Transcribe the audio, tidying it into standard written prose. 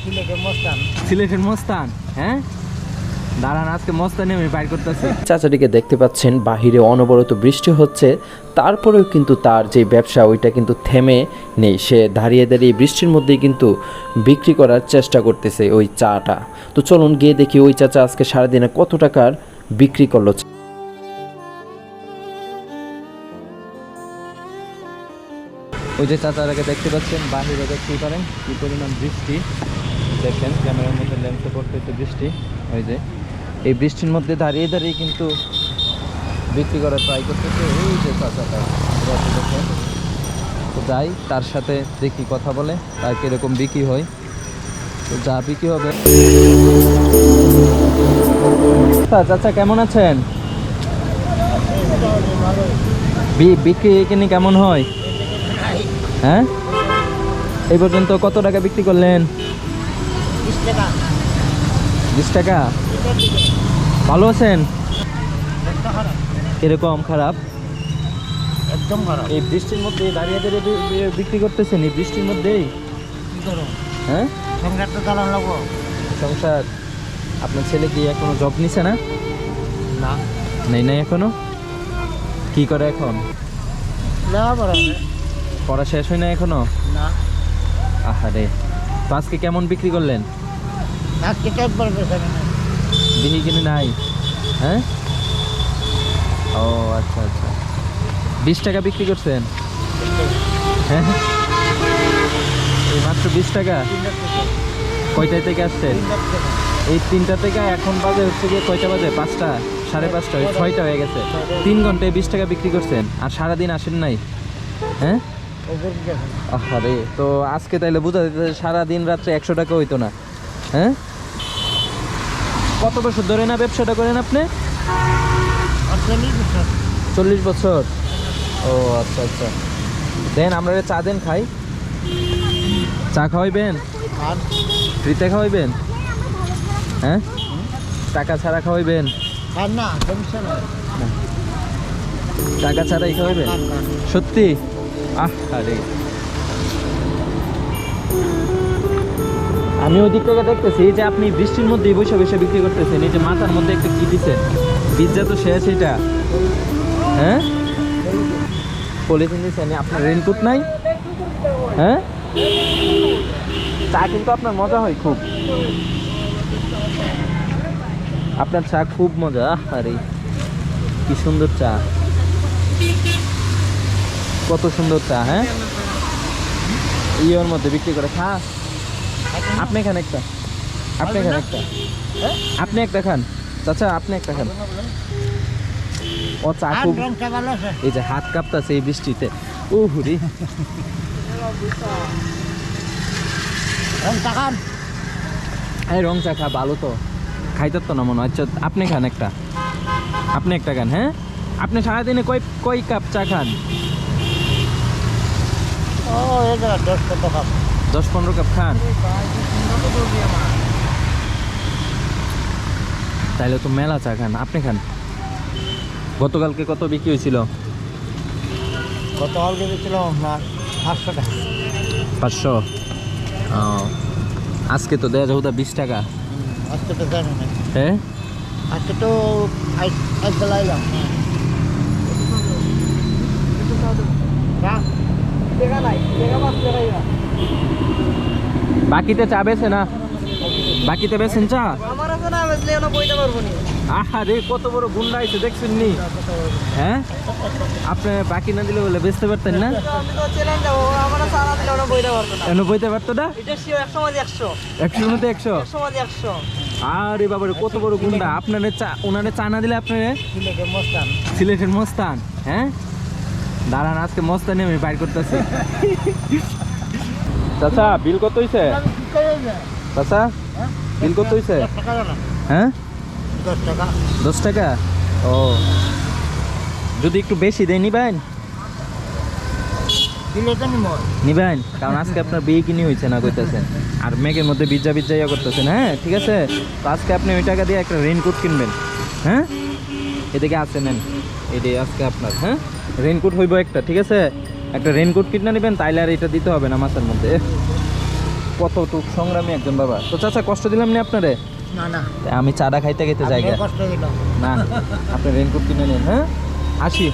সিলেটের মস্তান। হ্যাঁ, দাঁড়ান, আজকে মস্তানি আমি বাইর করতেছি। চাচাটিকে দেখতে পাচ্ছেন বাহিরে অনবরত বৃষ্টি হচ্ছে, তারপরেও কিন্তু তার যে ব্যবসা ওইটা কিন্তু থেমে নেই। সে দাঁড়িয়ে দাঁড়িয়ে বৃষ্টির মধ্যেই কিন্তু বিক্রি করার চেষ্টা করতেছে ওই চাটা। তো চলুন গিয়ে দেখি ওই চাচা আজকে সারাদিনে কত টাকার বিক্রি করলো। ওই যে চাচারাকে দেখতে পাচ্ছেন, বাহিরে দেখতেই পারেন কি পরিমাণ বৃষ্টি। দেখেন ক্যামেরার মধ্যে লেন্সে পড়তেছে বৃষ্টি। ওই যে এই বৃষ্টির মধ্যে দাঁড়িয়ে দাঁড়িয়ে কিন্তু বিক্রি করার ট্রাই করতেছে এই যে চাচাটা। দেখেন, তো যাই তার সাথে দেখি, কথা বলে তার কীরকম বিক্রি হয়। তো যা বিক্রি হবে। চাচা কেমন আছেন? বিক্রি কিনি কেমন হয়? হ্যাঁ, এই পর্যন্ত কত টাকা বিক্রি করলেন? 20 টাকা। ভালো আছেন? এরকম খারাপ? একদম খারাপ। এই বৃষ্টির মধ্যে দাঁড়িয়ে দাঁড়িয়ে বিক্রি করতেছেন এই বৃষ্টির মধ্যেই? হ্যাঁ, সংসার তো চালান লাগবো। সংসার। আপনার ছেলে কি এখনো জব নিছে না? না, নেই এখনো। কি করে এখন? পড়া শেষ হয় না এখনো? না, আহারে, তো আজকে কেমন বিক্রি করলেন? আজকে তো একবার বেচা কিনা। বিক্রি কিনে নাই? হ্যাঁ, ও আচ্ছা আচ্ছা। 20 টাকা বিক্রি করছেন? হ্যাঁ, এই মাত্র 20 টাকা। কয়টায় থেকে আসছেন? এই 3টা থেকে এখন বাজে হচ্ছে গিয়ে কয়টা বাজে? 5টা, 5:30, 6টা হয়ে গেছে। 3 ঘন্টায় 20 টাকা বিক্রি করছেন, আর সারাদিন আসেন নাই? হ্যাঁ, আরে তো আজকে তাইলে বোঝা যেতেছে সারাদিন রাত্রে 100 টাকা হইতো না। হ্যাঁ, কত বছর ধরে না ব্যবসাটা করেন আপনি? 40 বছর। ও আচ্ছা আচ্ছা। দেন আমরা চা দেন, খাই। চা খাওয়াইবেন? ফ্রিতে খাওয়াইবেন? হ্যাঁ, টাকা ছাড়া খাওয়াইবেন? না, সমস্যা নয়। টাকা ছাড়াই খাওয়াইবেন? সত্যি? আরে আমি ওই দিক থেকে দেখতেছি যে আপনি বৃষ্টির মধ্যেই বসে বসে বিক্রি করতেছেন। এই যে মাথার মধ্যে একটা কি দিচ্ছেন, পিজ্জা তো শেষ এটা। হ্যাঁ, পলিথিন দিচ্ছেন। আপনার রেনকোট নাই? হ্যাঁ, চা কিন্তু আপনার মজা হয় খুব। আপনার চা খুব মজা। আরে কি সুন্দর চা, কত সুন্দর চা। হ্যাঁ, ইয়ের মধ্যে বিক্রি করে। খা, আপনি খান একটা, আপনি খান একটা, আপনি একটা খান চাচা, আপনি একটা খান। ও চা খুব। এই যে হাত কাঁপতাছে এই বৃষ্টিতে। উহুরি, এই রং চা খা, ভালো তো খাইতে তো না মনে হয়। আচ্ছা আপনি খান একটা, আপনি একটা খান। হ্যাঁ, আপনি সারাদিনে কয় কাপ চা খান? 10-15 কাপ খান? তাইলে তো মেলা চা খান। আপনি খান। গতকালকে কত বিক্রি হয়েছিল? গতকালকে বেচছিল 500 টাকা। 500? ও, আজকে তো দেয়া যাবো 20 টাকা। আজকে তো জানি না। হ্যাঁ, আজকে তো বেলা এলাম। বাকিতে চা বেছে না? বাকিতে বেছেন চা? আরে কত বড় গুন্ডা আইছে দেখছেন নি? হ্যাঁ, আপনি বাকি না দিলে বলে বেচতে পারতেন না? এনে বইতে পারতো না? 100 মধ্যে 100? আরে বাবারে কত বড় গুন্ডা! আপনার চা, ওনারে চা না দিলে আপনার সিলেটের মস্তান। হ্যাঁ, দাঁড়ান আজকে মস্তানি আমি বাইর করতেছি। চাচা বিল কত হইছে? চাচা বিল কত হইছে? হ্যাঁ, 10 টাকা। 10 টাকা? ও, যদি একটু বেশি দেয় নিবেন? নিবেন, কারণ আজকে আপনার বিয়ে কিনি হয়েছে না কইতেছেন, আর মেঘের মধ্যে বিজ্জা বিজ্জা ইয়া করতেছেন। হ্যাঁ ঠিক আছে, তো আজকে আপনি ওই টাকা দিয়ে একটা রেইনকোট কিনবেন। হ্যাঁ, এদিকে আছে নেন, এটাই আজকে আপনার। হ্যাঁ, রেইনকোট হইব একটা, ঠিক আছে? একটা রেইনকোট কিনে নেবেন, তাইলে আর এটা দিতে হবে না মাথার মধ্যে। কতটুক সংগ্রামী একজন বাবা। তো চাচা কষ্ট দিলাম না আপনারে? না না, আমি চাটা খাইতে খাইতে জায়গা কষ্ট দিলাম। না, আপনি রেনকোট কিনে নিন। হ্যাঁ, আসি।